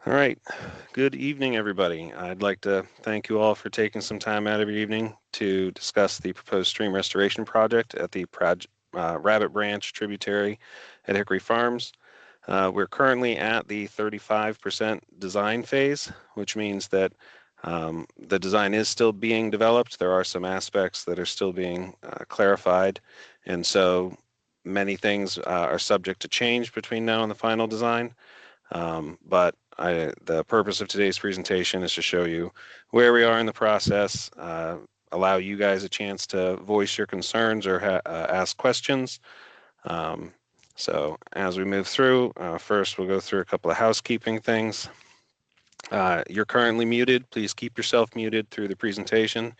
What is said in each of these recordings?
All right. Good evening, everybody. I'd like to thank you all for taking some time out of your evening to discuss the proposed stream restoration project at the Rabbit Branch Tributary at Hickory Farms. We're currently at the 35% design phase, which means that the design is still being developed. There are some aspects that are still being clarified, and so many things are subject to change between now and the final design. But the purpose of today's presentation is to show you where we are in the process, allow you guys a chance to voice your concerns or ask questions. So as we move through, first we'll go through a couple of housekeeping things. You're currently muted. Please keep yourself muted through the presentation.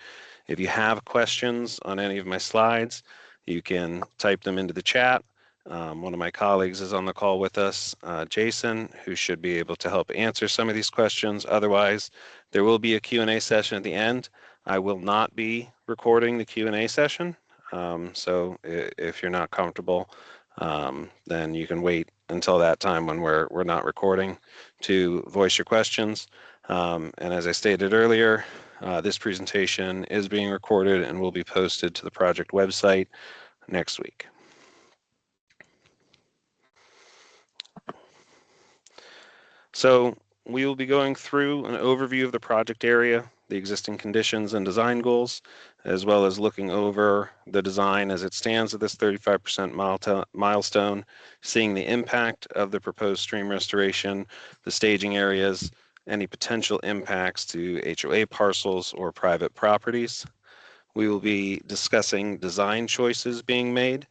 If you have questions on any of my slides, you can type them into the chat. One of my colleagues is on the call with us, Jason, who should be able to help answer some of these questions. Otherwise, there will be a Q&A session at the end. I will not be recording the Q&A session, so if you're not comfortable, then you can wait until that time when we're not recording to voice your questions. And as I stated earlier, this presentation is being recorded and will be posted to the project website next week. So we will be going through an overview of the project area, the existing conditions and design goals, as well as looking over the design as it stands at this 35% milestone, seeing the impact of the proposed stream restoration, the staging areas, any potential impacts to HOA parcels or private properties. We will be discussing design choices being made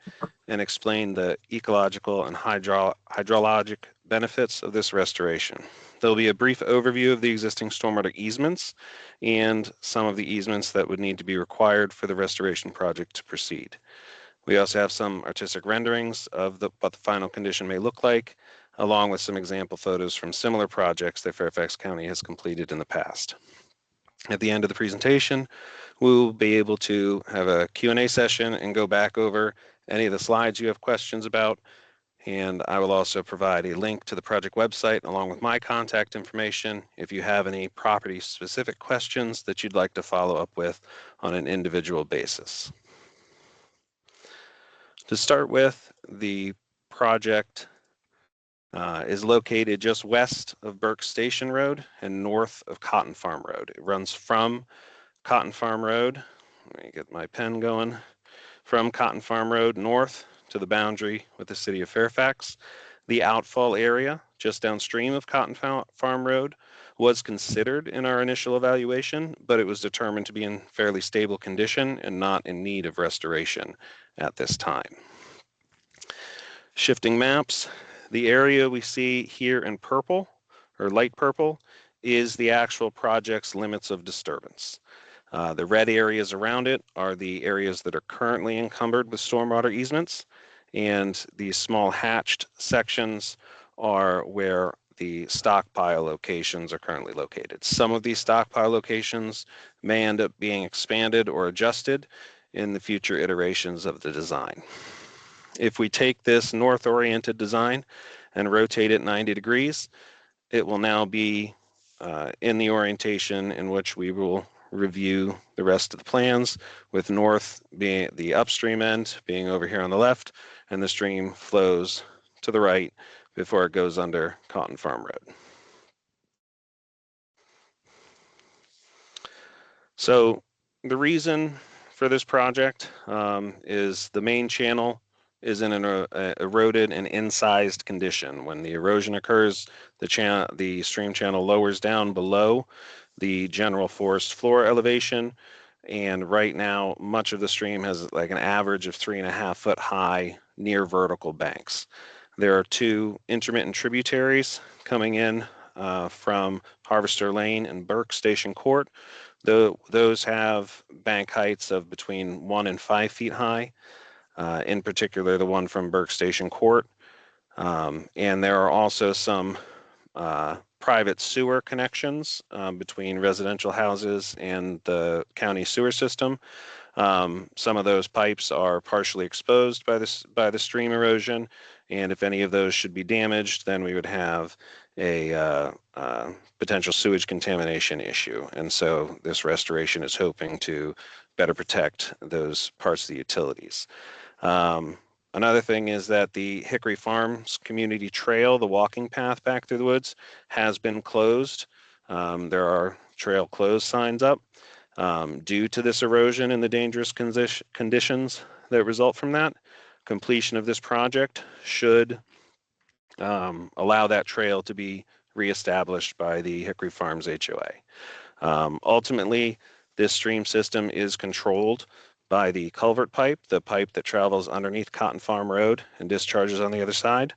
and explain the ecological and hydrologic benefits of this restoration. There'll be a brief overview of the existing stormwater easements and some of the easements that would need to be required for the restoration project to proceed. We also have some artistic renderings of what the final condition may look like, along with some example photos from similar projects that Fairfax County has completed in the past. At the end of the presentation, we will be able to have a Q&A session and go back over any of the slides you have questions about. And I will also provide a link to the project website along with my contact information if you have any property-specific questions that you'd like to follow up with on an individual basis. To start with, the project is located just west of Burke Station Road and north of Cotton Farm Road. It runs from Cotton Farm Road, let me get my pen going, from Cotton Farm Road north to the boundary with the city of Fairfax. The outfall area just downstream of Cotton Farm Road was considered in our initial evaluation, but it was determined to be in fairly stable condition and not in need of restoration at this time. Shifting maps, the area we see here in purple or light purple is the actual project's limits of disturbance. The red areas around it are the areas that are currently encumbered with stormwater easements, and these small hatched sections are where the stockpile locations are currently located. Some of these stockpile locations may end up being expanded or adjusted in the future iterations of the design. If we take this north-oriented design and rotate it 90 degrees, it will now be in the orientation in which we will review the rest of the plans, with north being the upstream end being over here on the left, and the stream flows to the right before it goes under Cotton Farm Road. So the reason for this project is the main channel is in an eroded and incised condition. When the erosion occurs, the stream channel lowers down below the general forest floor elevation, and right now much of the stream has like an average of 3.5 foot high near vertical banks. There are two intermittent tributaries coming in from Harvester Lane and Burke Station Court. Those have bank heights of between 1 and 5 feet high, in particular the one from Burke Station Court. And there are also some private sewer connections between residential houses and the county sewer system. Some of those pipes are partially exposed by the stream erosion, And if any of those should be damaged, then we would have a potential sewage contamination issue. And so this restoration is hoping to better protect those parts of the utilities. Another thing is that the Hickory Farms Community Trail, the walking path back through the woods, has been closed. There are trail closed signs up due to this erosion and the dangerous conditions that result from that. Completion of this project should allow that trail to be reestablished by the Hickory Farms HOA. Ultimately, this stream system is controlled by the culvert pipe, the pipe that travels underneath Cotton Farm Road and discharges on the other side.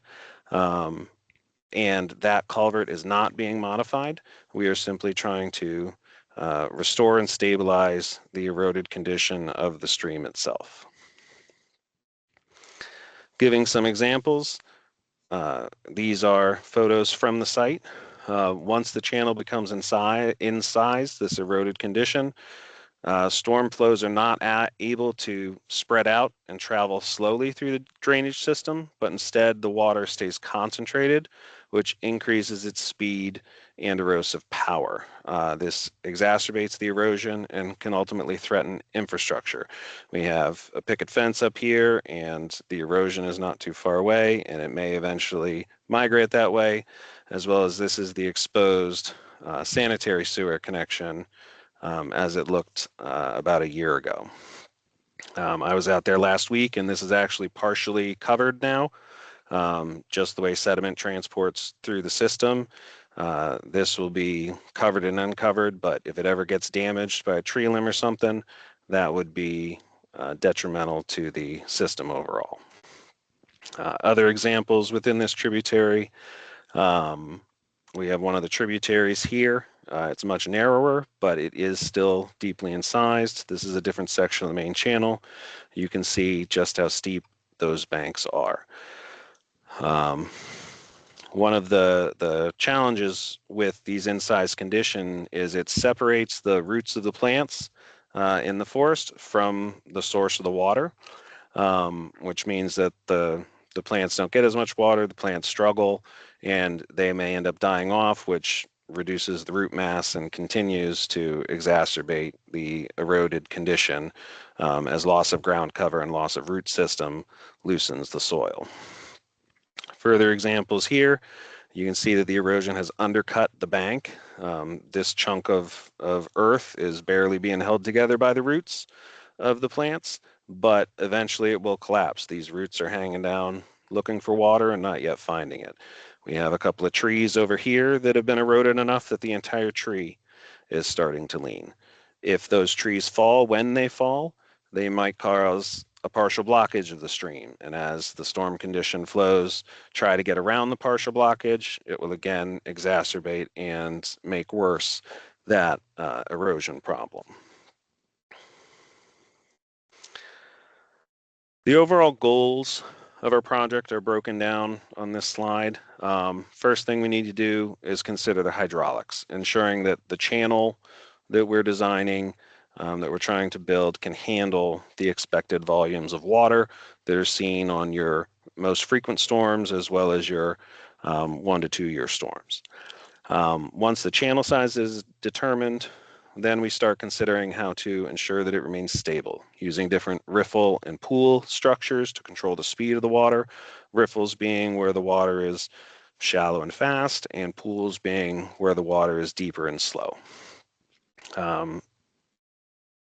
And that culvert is not being modified. We are simply trying to restore and stabilize the eroded condition of the stream itself. Giving some examples, these are photos from the site. Once the channel becomes in size, this eroded condition, storm flows are not able to spread out and travel slowly through the drainage system, but instead the water stays concentrated, which increases its speed and erosive power. This exacerbates the erosion and can ultimately threaten infrastructure. We have a picket fence up here, and the erosion is not too far away, and it may eventually migrate that way, as well as this is the exposed sanitary sewer connection as it looked about a year ago. I was out there last week, and this is actually partially covered now, just the way sediment transports through the system. This will be covered and uncovered, but if it ever gets damaged by a tree limb or something, that would be detrimental to the system overall. Other examples within this tributary, we have one of the tributaries here. It's much narrower, but it is still deeply incised. This is a different section of the main channel. You can see just how steep those banks are. One of the challenges with these incised condition is it separates the roots of the plants in the forest from the source of the water, which means that the plants don't get as much water, the plants struggle, and they may end up dying off, which reduces the root mass and continues to exacerbate the eroded condition as loss of ground cover and loss of root system loosens the soil. Further examples here, you can see that the erosion has undercut the bank. This chunk of earth is barely being held together by the roots of the plants, but eventually it will collapse. These roots are hanging down looking for water and not yet finding it. We have a couple of trees over here that have been eroded enough that the entire tree is starting to lean. If those trees fall, when they fall, they might cause a partial blockage of the stream. And as the storm condition flows, try to get around the partial blockage, it will again exacerbate and make worse that erosion problem. The overall goals of our project are broken down on this slide. First thing we need to do is consider the hydraulics, ensuring that the channel that we're designing, that we're trying to build, can handle the expected volumes of water that are seen on your most frequent storms as well as your 1 to 2 year storms. Once the channel size is determined, then we start considering how to ensure that it remains stable, using different riffle and pool structures to control the speed of the water, riffles being where the water is shallow and fast, and pools being where the water is deeper and slow.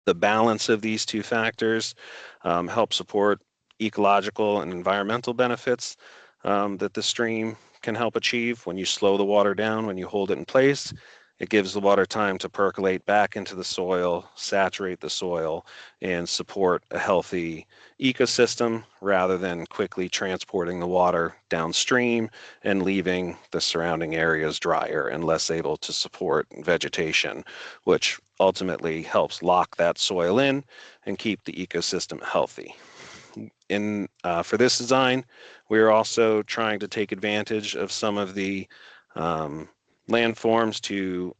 The balance of these two factors help support ecological and environmental benefits that the stream can help achieve. When you slow the water down, when you hold it in place, it gives the water time to percolate back into the soil, saturate the soil, and support a healthy ecosystem rather than quickly transporting the water downstream and leaving the surrounding areas drier and less able to support vegetation, which ultimately helps lock that soil in and keep the ecosystem healthy. For this design, we're also trying to take advantage of some of the landforms to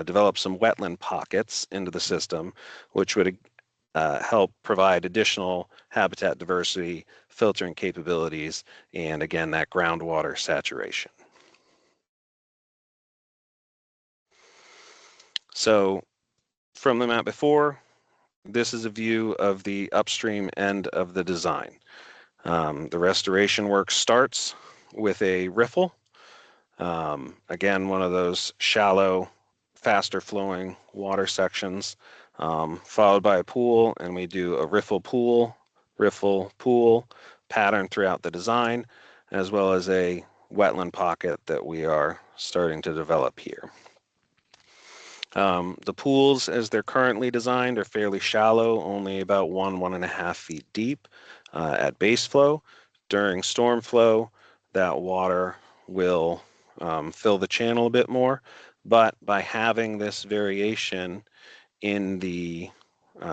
develop some wetland pockets into the system, which would help provide additional habitat diversity, filtering capabilities, and again, that groundwater saturation. So from the map before, this is a view of the upstream end of the design. The restoration work starts with a riffle. Again, one of those shallow, faster flowing water sections, followed by a pool, and we do a riffle pool pattern throughout the design, as well as a wetland pocket that we are starting to develop here. The pools, as they're currently designed, are fairly shallow, only about 1.5 feet deep at base flow. During storm flow, that water will fill the channel a bit more, but by having this variation in the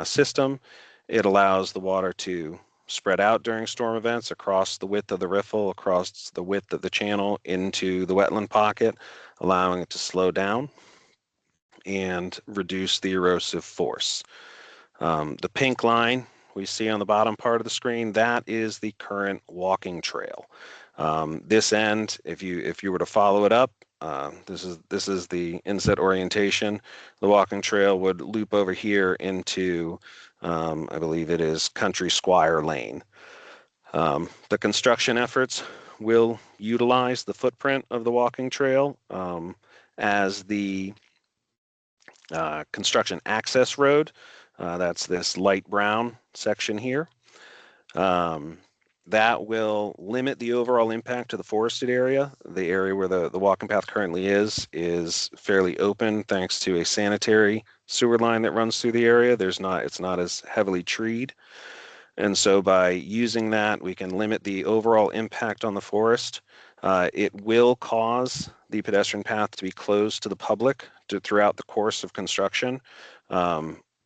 system, it allows the water to spread out during storm events across the width of the riffle, across the width of the channel into the wetland pocket, allowing it to slow down and reduce the erosive force. The pink line we see on the bottom part of the screen, that is the current walking trail. This end, if you were to follow it up, this is the inset orientation. The walking trail would loop over here into, I believe it is Country Squire Lane. The construction efforts will utilize the footprint of the walking trail as the construction access road. That's this light brown section here. That will limit the overall impact to the forested area. The area where the walking path currently is fairly open thanks to a sanitary sewer line that runs through the area. It's not as heavily treed. And so by using that, we can limit the overall impact on the forest. It will cause the pedestrian path to be closed to the public throughout the course of construction.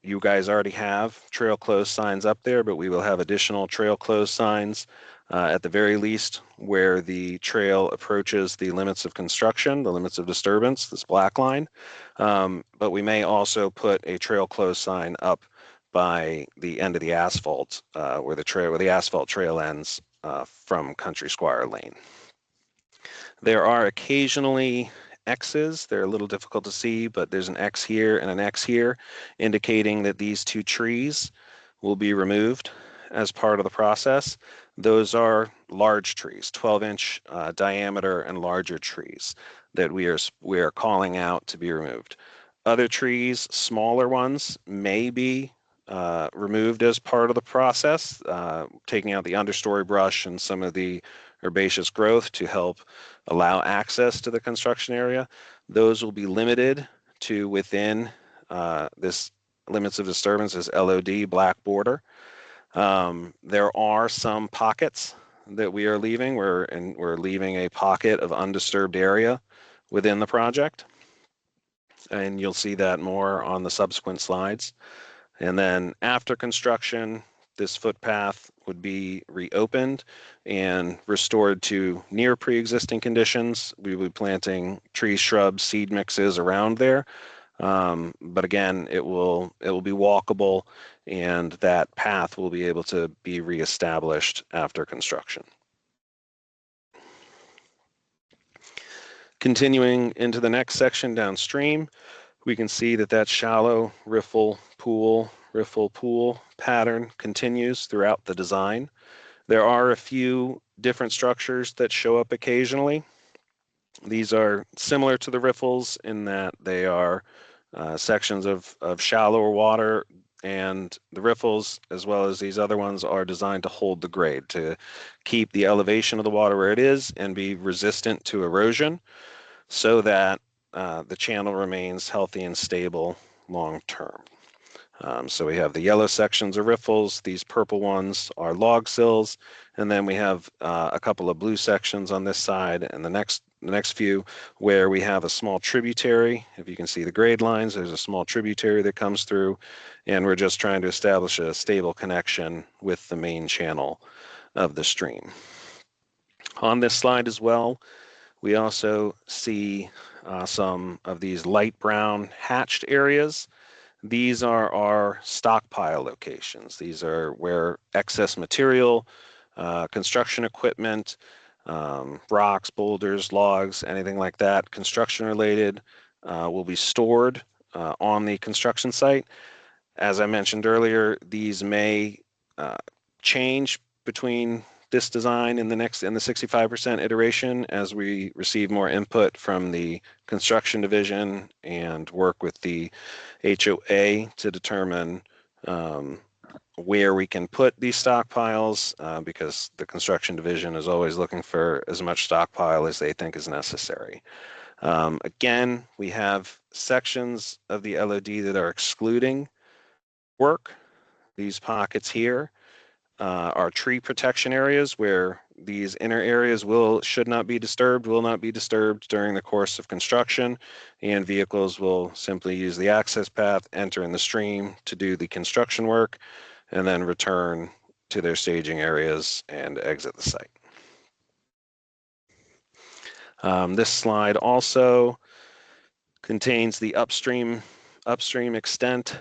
You guys already have trail closed signs up there, but we will have additional trail closed signs at the very least where the trail approaches the limits of construction, the limits of disturbance, this black line. But we may also put a trail closed sign up by the end of the where the asphalt trail ends from Country Squire Lane. There are occasionally X's. They're a little difficult to see, but there's an X here and an X here, indicating that these two trees will be removed as part of the process. Those are large trees, 12-inch diameter and larger trees that we are calling out to be removed. Other trees, smaller ones, may be removed as part of the process, taking out the understory brush and some of the herbaceous growth to help allow access to the construction area. Those will be limited to within this limits of disturbance as LOD, black border. There are some pockets that we are leaving. We're leaving a pocket of undisturbed area within the project. And you'll see that more on the subsequent slides. And then after construction, this footpath would be reopened and restored to near pre-existing conditions. We will be planting trees, shrubs, seed mixes around there. But again, it will be walkable, and that path will be able to be reestablished after construction. Continuing into the next section downstream, we can see that shallow riffle pool pattern continues throughout the design. There are a few different structures that show up occasionally. These are similar to the riffles in that they are sections of shallower water, and the riffles, as well as these other ones, are designed to hold the grade, to keep the elevation of the water where it is and be resistant to erosion so that the channel remains healthy and stable long term. So we have the yellow sections are riffles, these purple ones are log sills, and then we have a couple of blue sections on this side, and the next few where we have a small tributary. If you can see the grade lines, there's a small tributary that comes through, and we're just trying to establish a stable connection with the main channel of the stream. On this slide as well, we also see some of these light brown hatched areas. These are our stockpile locations. These are where excess material, construction equipment, rocks, boulders, logs, anything like that, construction related, will be stored on the construction site. As I mentioned earlier, these may uh, change between this design and the 65% iteration as we receive more input from the construction division and work with the HOA to determine um, where we can put these stockpiles, because the construction division is always looking for as much stockpile as they think is necessary. Again, we have sections of the LOD that are excluding work. These pockets here are tree protection areas where these inner areas should not be disturbed, will not be disturbed during the course of construction, and vehicles will simply use the access path, enter in the stream to do the construction work, and then return to their staging areas and exit the site. This slide also contains the upstream extent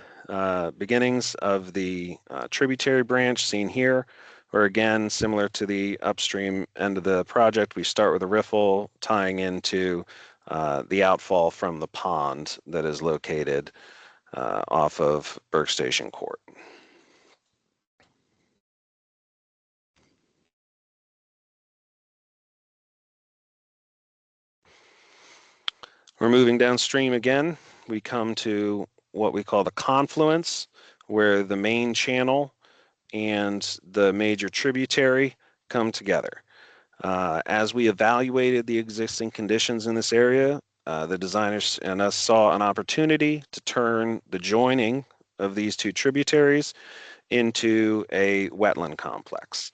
beginnings of the tributary branch seen here, where again, similar to the upstream end of the project, we start with a riffle tying into the outfall from the pond that is located off of Burke Station Court. We're moving downstream again. We come to what we call the confluence, where the main channel and the major tributary come together. As we evaluated the existing conditions in this area, the designers and us saw an opportunity to turn the joining of these two tributaries into a wetland complex.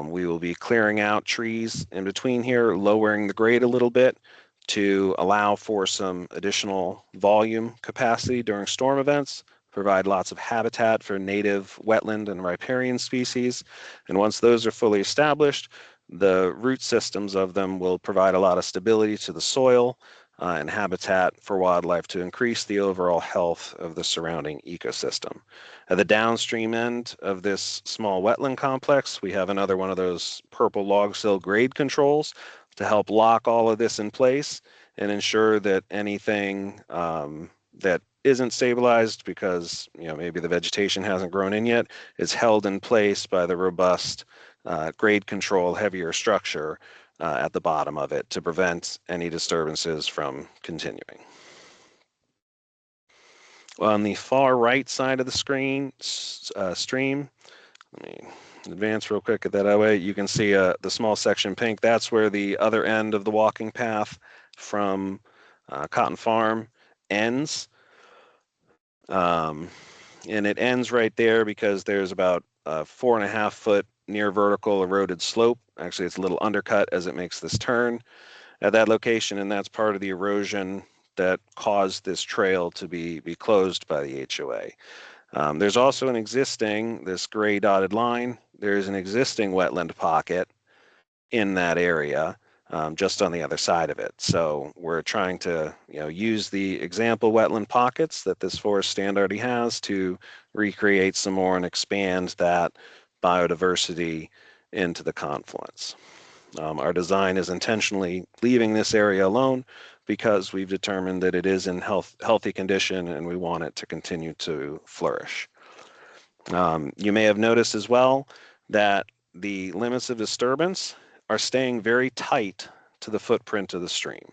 We will be clearing out trees in between here, lowering the grade a little bit to allow for some additional volume capacity during storm events, provide lots of habitat for native wetland and riparian species. And once those are fully established, the root systems of them will provide a lot of stability to the soil and habitat for wildlife to increase the overall health of the surrounding ecosystem. At the downstream end of this small wetland complex, we have another one of those purple log sill grade controls to help lock all of this in place and ensure that anything that isn't stabilized because maybe the vegetation hasn't grown in yet is held in place by the robust grade control heavier structure at the bottom of it to prevent any disturbances from continuing. On the far right side of the stream, let me advance real quick at that way. You can see the small section pink. That's where the other end of the walking path from Cotton Farm ends. And it ends right there because there's about a 4.5 foot near vertical eroded slope. Actually, it's a little undercut as it makes this turn at that location, and that's part of the erosion that caused this trail to be closed by the HOA. There's also this gray dotted line, there's an existing wetland pocket in that area, just on the other side of it. So we're trying to use the example wetland pockets that this forest stand already has to recreate some more and expand that biodiversity into the confluence. Our design is intentionally leaving this area alone because we've determined that it is in healthy condition and we want it to continue to flourish. You may have noticed as well that the limits of disturbance are staying very tight to the footprint of the stream.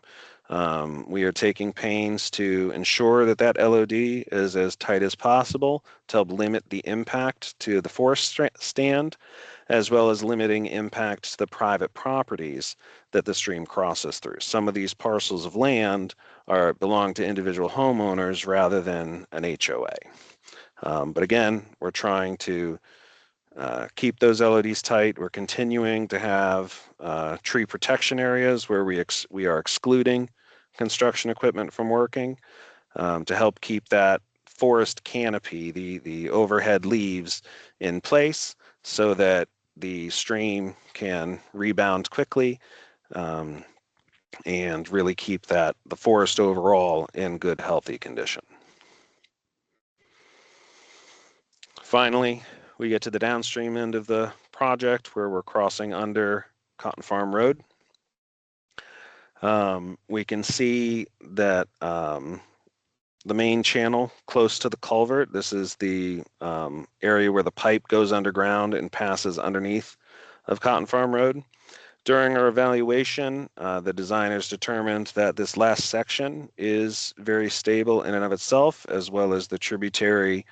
We are taking pains to ensure that that LOD is as tight as possible to help limit the impact to the forest stand, as well as limiting impact to the private properties that the stream crosses through. Some of these parcels of land belong to individual homeowners rather than an HOA. But again, we're trying to keep those LODs tight. We're continuing to have tree protection areas where we are excluding construction equipment from working to help keep that forest canopy, the overhead leaves, in place so that the stream can rebound quickly and really keep the forest overall in good, healthy condition. Finally, we get to the downstream end of the project where we're crossing under Cotton Farm Road. We can see that the main channel close to the culvert, this is the area where the pipe goes underground and passes underneath of Cotton Farm Road. During our evaluation, the designers determined that this last section is very stable in and of itself, as well as the tributary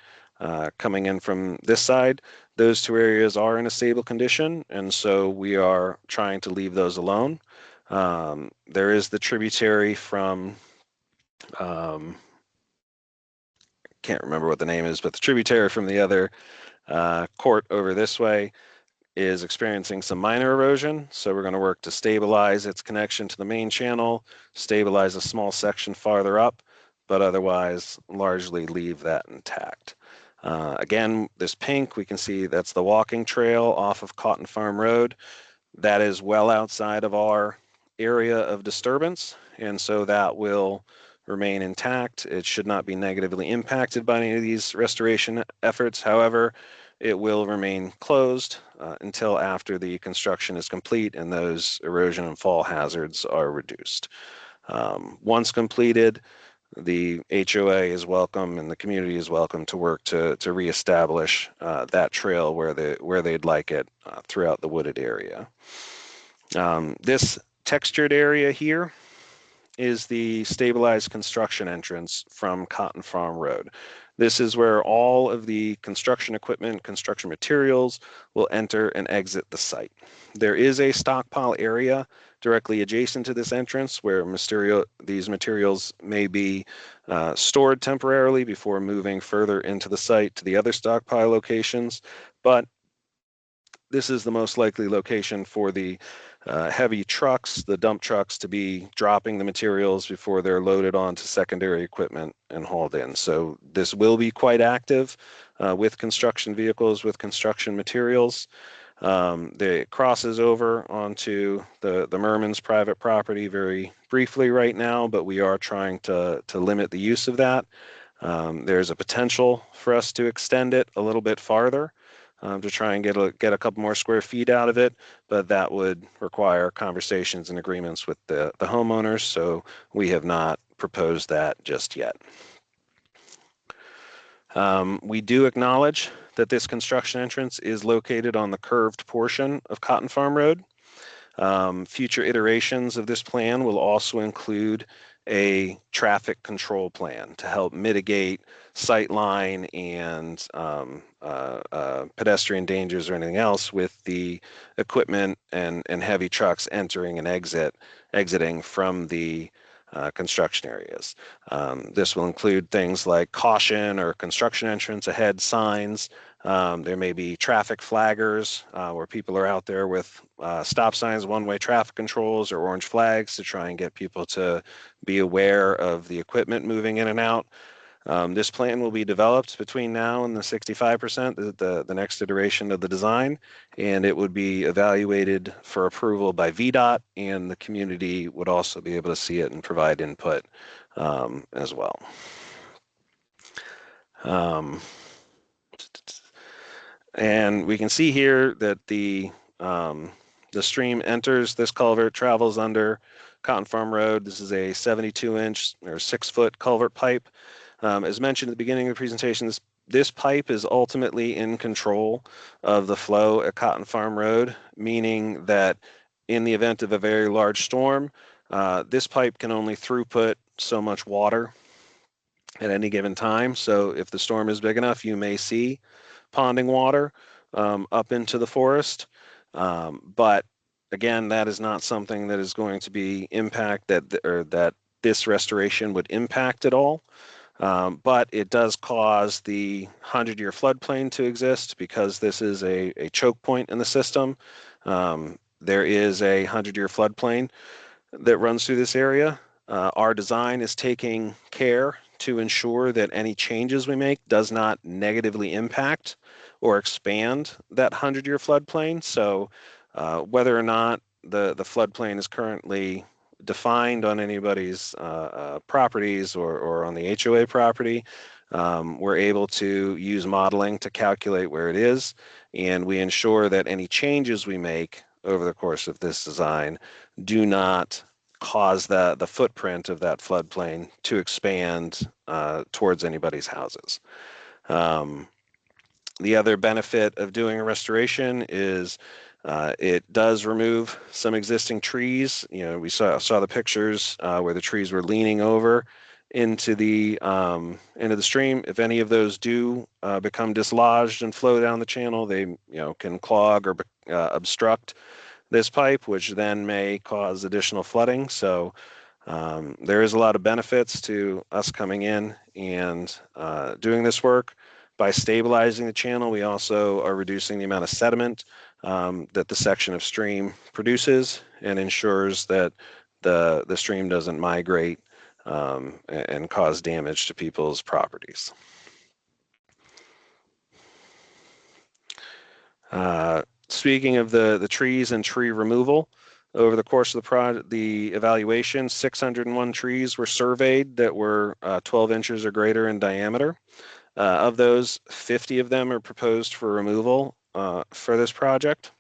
coming in from this side. Those two areas are in a stable condition, and so we are trying to leave those alone. There is the tributary from, can't remember what the name is, but the tributary from the other court over this way is experiencing some minor erosion. So we're going to work to stabilize its connection to the main channel, stabilize a small section farther up, but otherwise largely leave that intact. Again, this pink, we can see that's the walking trail off of Cotton Farm Road. That is well outside of our area of disturbance, and so that will remain intact. It should not be negatively impacted by any of these restoration efforts. However, it will remain closed until after the construction is complete and those erosion and fall hazards are reduced. Once completed, the HOA is welcome and the community is welcome to work to reestablish that trail where they'd like it throughout the wooded area. This textured area here is the stabilized construction entrance from Cotton Farm Road. This is where all of the construction equipment, construction materials will enter and exit the site. There is a stockpile area directly adjacent to this entrance where these materials may be stored temporarily before moving further into the site to the other stockpile locations, but this is the most likely location for the heavy trucks, the dump trucks, to be dropping the materials before they're loaded onto secondary equipment and hauled in. So this will be quite active with construction vehicles, with construction materials. It crosses over onto the Merman's private property very briefly right now, but we are trying to limit the use of that. There's a potential for us to extend it a little bit farther. To try and get a couple more square feet out of it, but that would require conversations and agreements with the homeowners, so we have not proposed that just yet. We do acknowledge that this construction entrance is located on the curved portion of Cotton Farm Road. Future iterations of this plan will also include a traffic control plan to help mitigate sightline and pedestrian dangers or anything else with the equipment and heavy trucks entering and exiting from the construction areas. This will include things like caution or construction entrance ahead signs. There may be traffic flaggers where people are out there with stop signs, one-way traffic controls, or orange flags to try and get people to be aware of the equipment moving in and out. This plan will be developed between now and the 65%, the next iteration of the design, and it would be evaluated for approval by VDOT, and the community would also be able to see it and provide input as well. And we can see here that the stream enters this culvert, travels under Cotton Farm Road. This is a 72-inch or 6-foot culvert pipe. As mentioned at the beginning of the presentation, this pipe is ultimately in control of the flow at Cotton Farm Road, meaning that in the event of a very large storm, this pipe can only throughput so much water at any given time. So if the storm is big enough, you may see ponding water up into the forest. But again, that is not something that is going to be that this restoration would impact at all. But it does cause the 100-year floodplain to exist because this is a choke point in the system. There is a 100-year floodplain that runs through this area. Our design is taking care to ensure that any changes we make does not negatively impact or expand that 100-year floodplain. So whether or not the floodplain is currently defined on anybody's properties or on the HOA property. We're able to use modeling to calculate where it is, and we ensure that any changes we make over the course of this design do not cause the footprint of that floodplain to expand towards anybody's houses. The other benefit of doing a restoration is it does remove some existing trees. You know, we saw the pictures where the trees were leaning over into the stream. If any of those do become dislodged and flow down the channel, they can clog or obstruct this pipe, which then may cause additional flooding. So there is a lot of benefits to us coming in and doing this work. By stabilizing the channel, we also are reducing the amount of sediment that the section of stream produces, and ensures that the stream doesn't migrate and cause damage to people's properties. Speaking of the trees and tree removal, over the course of the evaluation, 601 trees were surveyed that were 12 inches or greater in diameter. Of those, 50 of them are proposed for removal for this project.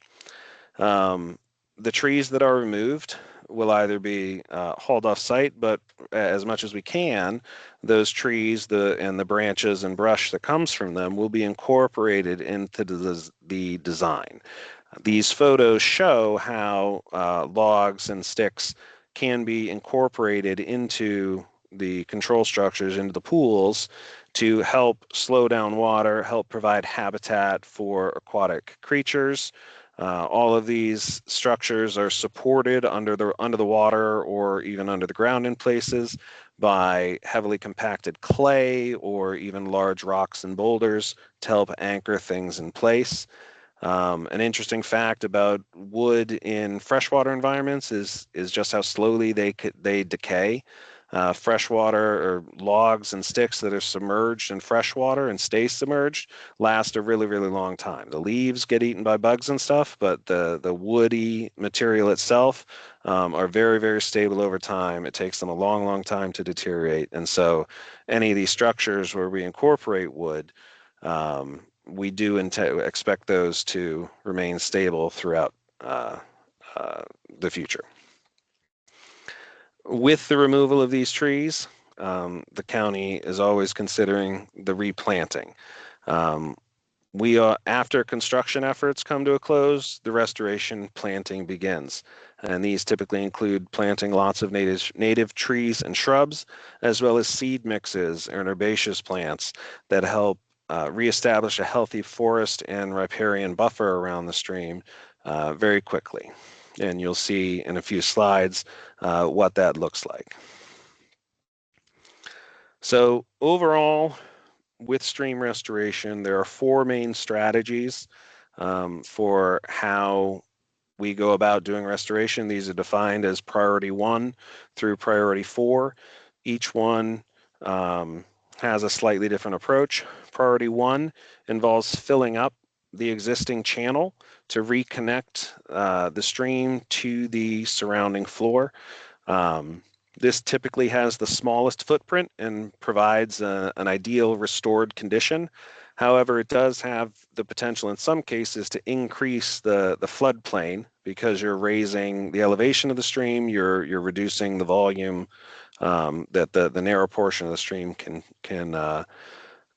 The trees that are removed will either be hauled off site, but as much as we can, those trees and the branches and brush that comes from them will be incorporated into the design. These photos show how logs and sticks can be incorporated into the control structures, into the pools, to help slow down water, help provide habitat for aquatic creatures. All of these structures are supported under the water or even under the ground in places by heavily compacted clay or even large rocks and boulders to help anchor things in place. An interesting fact about wood in freshwater environments is just how slowly they decay. Freshwater or logs and sticks that are submerged in freshwater and stay submerged last a really, really long time. The leaves get eaten by bugs and stuff, but the woody material itself are very, very stable over time. It takes them a long, long time to deteriorate. And so any of these structures where we incorporate wood, we do expect those to remain stable throughout the future. With the removal of these trees, the county is always considering the replanting. After construction efforts come to a close, the restoration planting begins. And these typically include planting lots of native trees and shrubs, as well as seed mixes and herbaceous plants that help reestablish a healthy forest and riparian buffer around the stream very quickly. And you'll see in a few slides what that looks like. So overall, with stream restoration, there are 4 main strategies for how we go about doing restoration. These are defined as priority 1 through priority 4. Each one has a slightly different approach. Priority 1 involves filling up the existing channel to reconnect the stream to the surrounding floor. This typically has the smallest footprint and provides an ideal restored condition. However, it does have the potential in some cases to increase the floodplain because you're raising the elevation of the stream, you're reducing the volume that the narrow portion of the stream can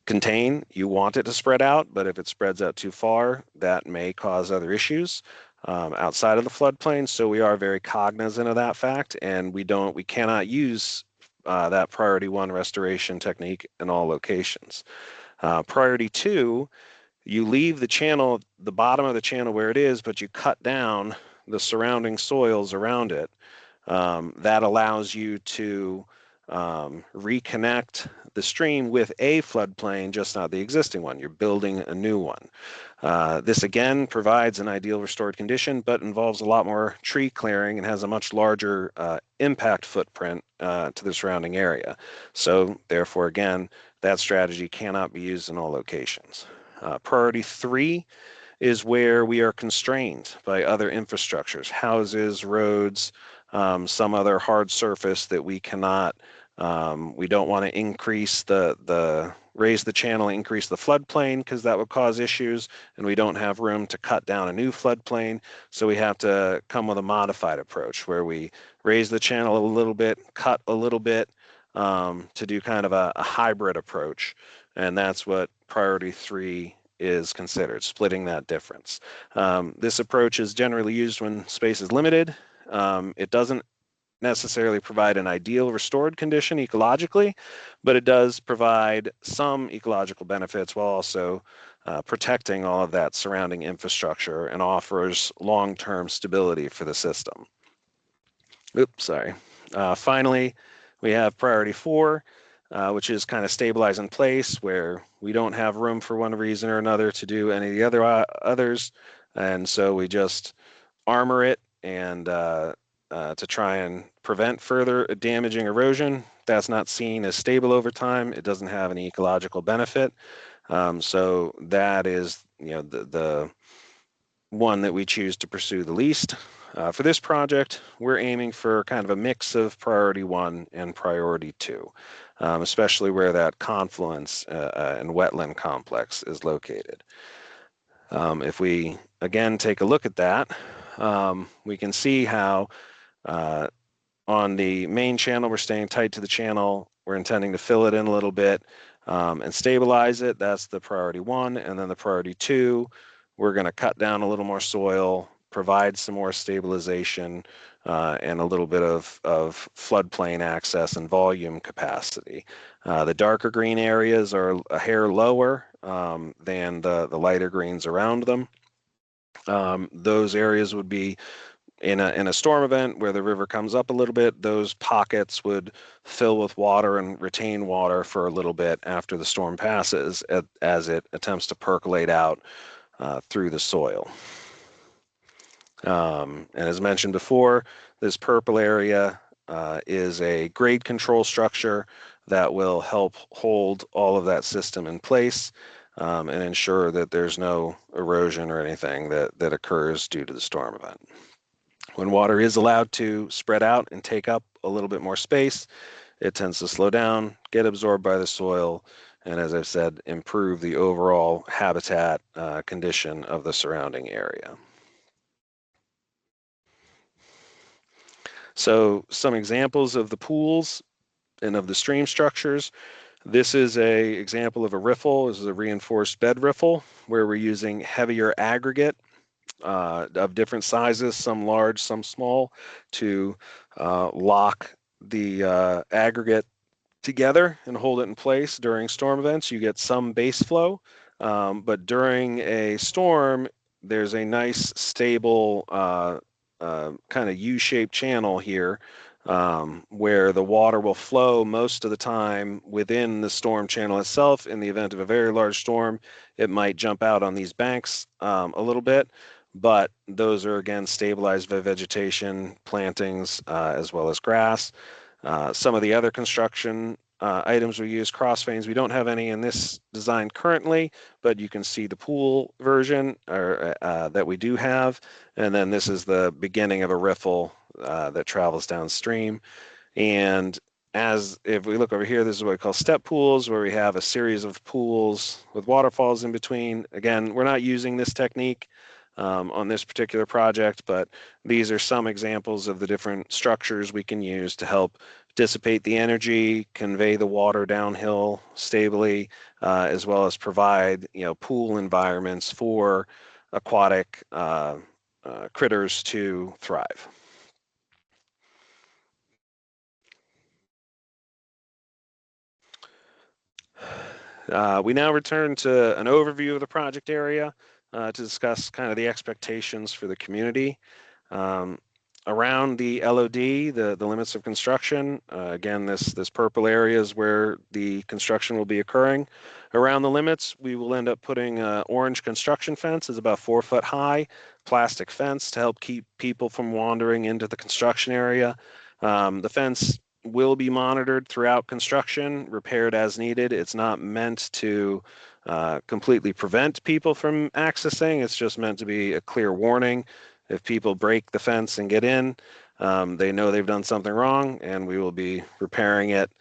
contain. You want it to spread out, but if it spreads out too far, that may cause other issues outside of the floodplain. So we are very cognizant of that fact, and we cannot use that priority 1 restoration technique in all locations. Priority 2, you leave the channel, the bottom of the channel where it is, but you cut down the surrounding soils around it. That allows you to reconnect the stream with a floodplain, just not the existing one. You're building a new one. This again provides an ideal restored condition, but involves a lot more tree clearing and has a much larger impact footprint to the surrounding area. So therefore, again, that strategy cannot be used in all locations. Priority 3 is where we are constrained by other infrastructures, houses, roads, some other hard surface that we cannot, we don't want to increase raise the channel, increase the floodplain, because that would cause issues, and we don't have room to cut down a new floodplain. So we have to come with a modified approach where we raise the channel a little bit, cut a little bit, to do kind of a hybrid approach. And that's what priority 3 is considered, splitting that difference. This approach is generally used when space is limited. It doesn't necessarily provide an ideal restored condition ecologically, but it does provide some ecological benefits while also protecting all of that surrounding infrastructure, and offers long-term stability for the system. Oops, sorry. Finally, we have priority 4, which is kind of stabilize in place, where we don't have room for one reason or another to do any of the others, and so we just armor it and to try and prevent further damaging erosion. That's not seen as stable over time. It doesn't have any ecological benefit. So that is, the one that we choose to pursue the least. For this project, we're aiming for kind of a mix of priority 1 and priority 2, especially where that confluence and wetland complex is located. If we again take a look at that, we can see how on the main channel, we're staying tight to the channel. We're intending to fill it in a little bit and stabilize it. That's the priority 1. And then the priority 2, we're going to cut down a little more soil, provide some more stabilization, and a little bit of floodplain access and volume capacity. The darker green areas are a hair lower than the lighter greens around them. Those areas would be in a storm event where the river comes up a little bit. Those pockets would fill with water and retain water for a little bit after the storm passes, as it attempts to percolate out through the soil. And as mentioned before, this purple area is a grade control structure that will help hold all of that system in place and ensure that there's no erosion or anything that occurs due to the storm event. When water is allowed to spread out and take up a little bit more space, it tends to slow down, get absorbed by the soil, and as I've said, improve the overall habitat condition of the surrounding area. So some examples of the pools and of the stream structures. This is an example of a riffle. This is a reinforced bed riffle where we're using heavier aggregate of different sizes, some large, some small, to lock the aggregate together and hold it in place during storm events. You get some base flow, but during a storm, there's a nice stable kind of U-shaped channel here where the water will flow most of the time within the storm channel itself. In the event of a very large storm, it might jump out on these banks a little bit, but those are again stabilized by vegetation, plantings, as well as grass. Some of the other construction items we use, cross vanes. We don't have any in this design currently, but you can see the pool version that we do have. And then this is the beginning of a riffle that travels downstream. And if we look over here, this is what we call step pools, where we have a series of pools with waterfalls in between. Again, we're not using this technique on this particular project, but these are some examples of the different structures we can use to help dissipate the energy, convey the water downhill stably, as well as provide pool environments for aquatic critters to thrive. We now return to an overview of the project area to discuss kind of the expectations for the community. Around the LOD, the limits of construction, again, this purple area is where the construction will be occurring. Around the limits, we will end up putting an orange construction fence. It's about 4 foot high, plastic fence to help keep people from wandering into the construction area. The fence will be monitored throughout construction, repaired as needed. It's not meant to completely prevent people from accessing. It's just meant to be a clear warning. If people break the fence and get in, They know they've done something wrong, and we will be repairing it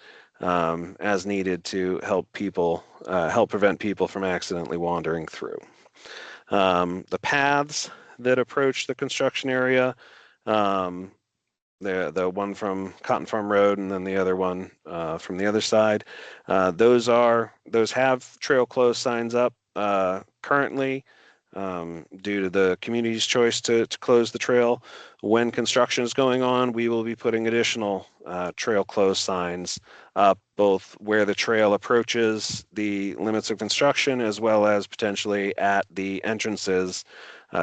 as needed to help prevent people from accidentally wandering through. The paths that approach the construction area, the one from Cotton Farm Road and then the other one from the other side, those have trail close signs up currently due to the community's choice to close the trail. When construction is going on, we will be putting additional trail close signs up, both where the trail approaches the limits of construction as well as potentially at the entrances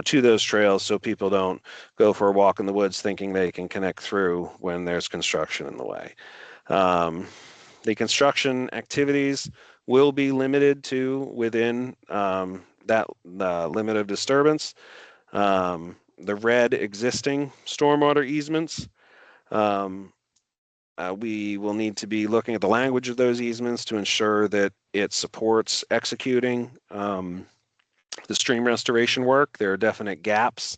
to those trails, so people don't go for a walk in the woods thinking they can connect through when there's construction in the way. The construction activities will be limited to within that limit of disturbance. The red existing stormwater easements, we will need to be looking at the language of those easements to ensure that it supports executing the stream restoration work. There are definite gaps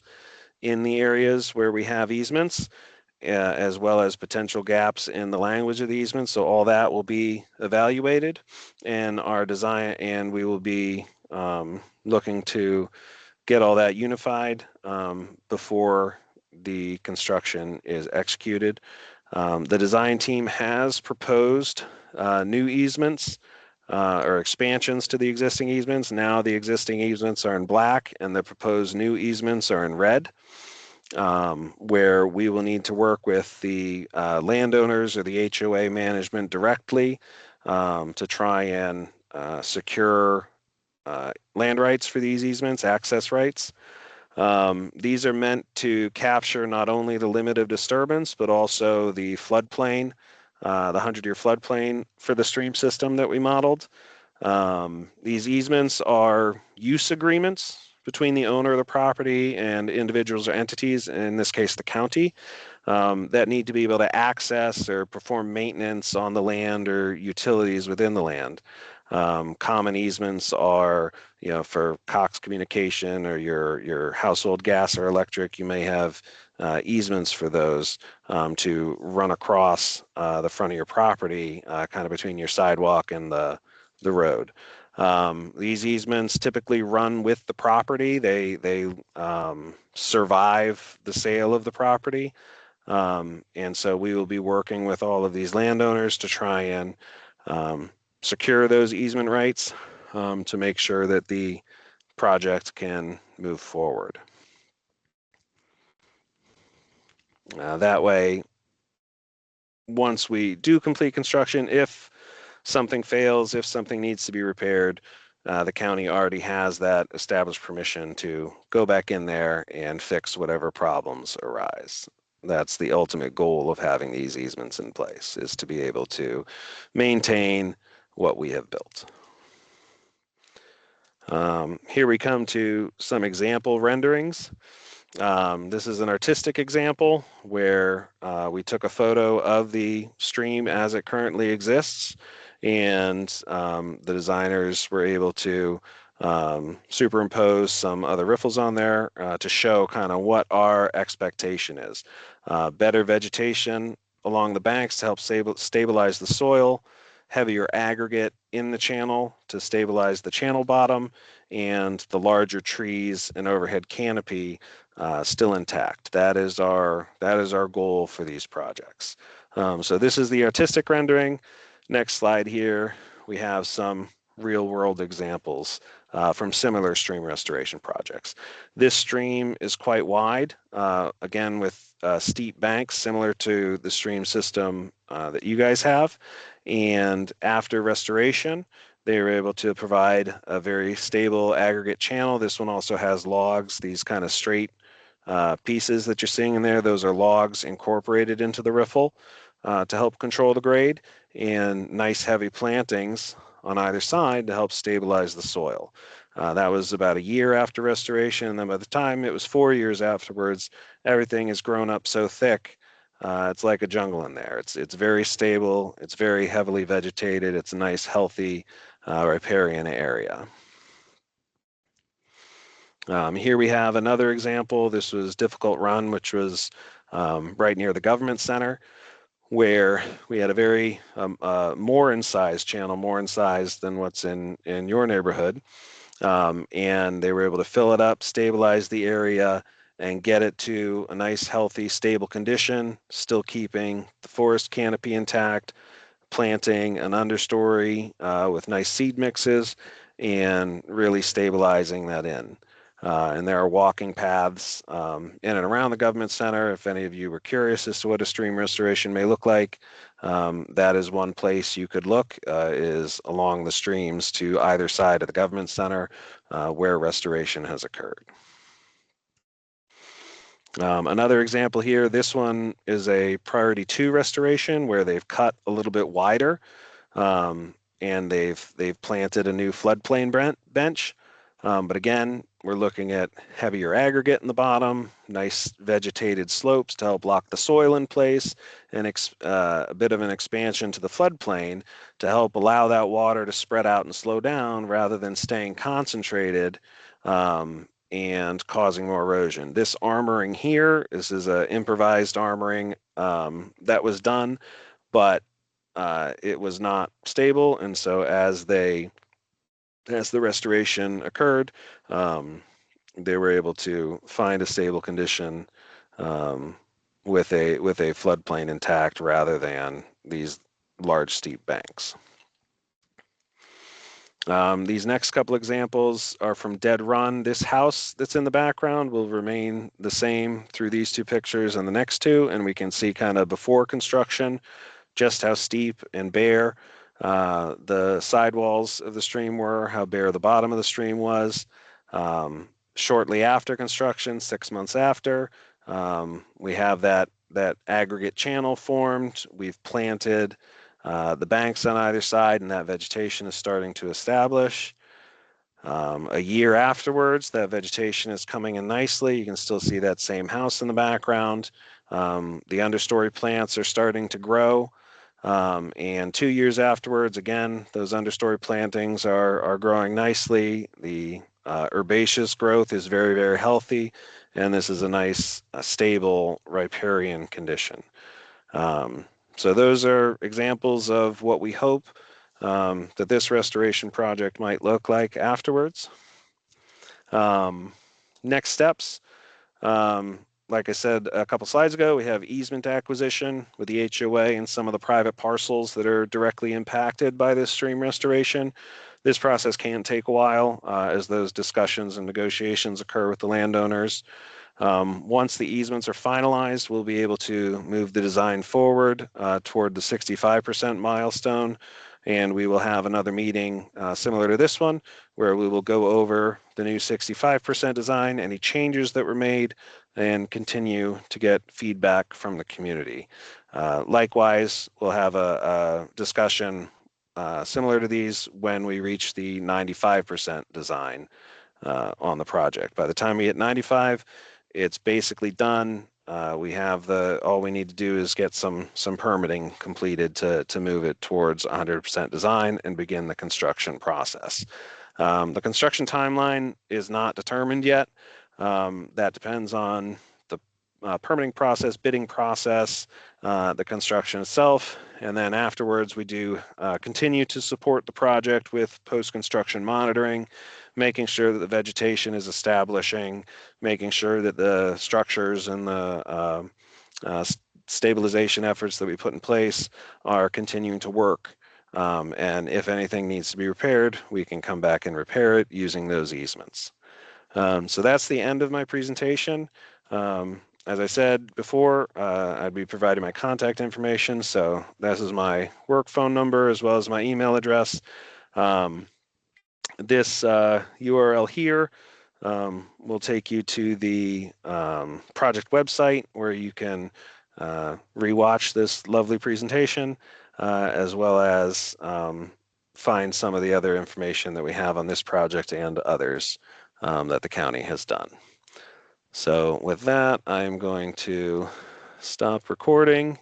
in the areas where we have easements, as well as potential gaps in the language of the easement. So all that will be evaluated, and our design, and we will be looking to get all that unified before the construction is executed. The design team has proposed new easements or expansions to the existing easements. Now the existing easements are in black and the proposed new easements are in red, where we will need to work with the landowners or the HOA management directly to try and secure land rights for these easements, access rights. These are meant to capture not only the limit of disturbance, but also the floodplain, the 100-year floodplain for the stream system that we modeled. These easements are use agreements between the owner of the property and individuals or entities, in this case the county, that need to be able to access or perform maintenance on the land or utilities within the land. Common easements are, for Cox Communication or your household gas or electric, you may have easements for those to run across the front of your property, kind of between your sidewalk and the road. These easements typically run with the property. They survive the sale of the property. And so we will be working with all of these landowners to try and secure those easement rights to make sure that the project can move forward. That way, once we do complete construction, if something fails, if something needs to be repaired, the county already has that established permission to go back in there and fix whatever problems arise. That's the ultimate goal of having these easements in place, is to be able to maintain what we have built. Here we come to some example renderings. This is an artistic example where we took a photo of the stream as it currently exists, and the designers were able to superimpose some other riffles on there to show kind of what our expectation is. Better vegetation along the banks to help stabilize the soil, heavier aggregate in the channel to stabilize the channel bottom, and the larger trees and overhead canopy still intact. That is our goal for these projects. So this is the artistic rendering. Next slide here, we have some real world examples from similar stream restoration projects. This stream is quite wide, again with steep banks similar to the stream system that you guys have. And after restoration, they were able to provide a very stable aggregate channel. This one also has logs, these kind of straight pieces that you're seeing in there. Those are logs incorporated into the riffle to help control the grade, and nice heavy plantings on either side to help stabilize the soil. That was about a year after restoration, and then by the time it was 4 years afterwards, everything has grown up so thick, it's like a jungle in there. It's very stable, it's very heavily vegetated, it's a nice, healthy, riparian area. Here we have another example. This was Difficult Run, which was right near the government center, where we had a very more in size channel, more in size than what's in your neighborhood. And they were able to fill it up, stabilize the area, and get it to a nice, healthy, stable condition, still keeping the forest canopy intact, planting an understory with nice seed mixes, and really stabilizing that in. And there are walking paths in and around the government center. If any of you were curious as to what a stream restoration may look like, that is one place you could look, is along the streams to either side of the government center where restoration has occurred. Another example here, this one is a priority 2 restoration where they've cut a little bit wider. And they've planted a new floodplain bench. But again, we're looking at heavier aggregate in the bottom, nice vegetated slopes to help lock the soil in place, and a bit of an expansion to the floodplain to help allow that water to spread out and slow down rather than staying concentrated and causing more erosion. This armoring here, this is an improvised armoring that was done, but it was not stable, and so as the restoration occurred, they were able to find a stable condition with a floodplain intact rather than these large steep banks. These next couple examples are from Dead Run. This house that's in the background will remain the same through these two pictures and the next two, and we can see kind of before construction just how steep and bare the sidewalls of the stream were, how bare the bottom of the stream was. Shortly after construction, 6 months after, we have that aggregate channel formed. We've planted the banks on either side, and that vegetation is starting to establish. A year afterwards, that vegetation is coming in nicely. You can still see that same house in the background. The understory plants are starting to grow. And 2 years afterwards, again, those understory plantings are growing nicely. The herbaceous growth is very, very healthy, and this is a nice, stable riparian condition. So those are examples of what we hope that this restoration project might look like afterwards. Next steps. Like I said a couple slides ago, we have easement acquisition with the HOA and some of the private parcels that are directly impacted by this stream restoration. This process can take a while as those discussions and negotiations occur with the landowners. Once the easements are finalized, we'll be able to move the design forward toward the 65% milestone, and we will have another meeting similar to this one where we will go over the new 65% design, any changes that were made, and continue to get feedback from the community. Likewise, we'll have a discussion similar to these when we reach the 95% design on the project. By the time we hit 95, it's basically done. We have all we need to do is get some permitting completed to move it towards 100% design and begin the construction process. The construction timeline is not determined yet. That depends on the permitting process, bidding process, the construction itself, and then afterwards we do continue to support the project with post-construction monitoring, making sure that the vegetation is establishing, making sure that the structures and the stabilization efforts that we put in place are continuing to work. And if anything needs to be repaired, we can come back and repair it using those easements. So that's the end of my presentation. As I said before, I'd be providing my contact information. So this is my work phone number as well as my email address. This URL here will take you to the project website where you can rewatch this lovely presentation as well as find some of the other information that we have on this project and others that the county has done. So with that, I'm going to stop recording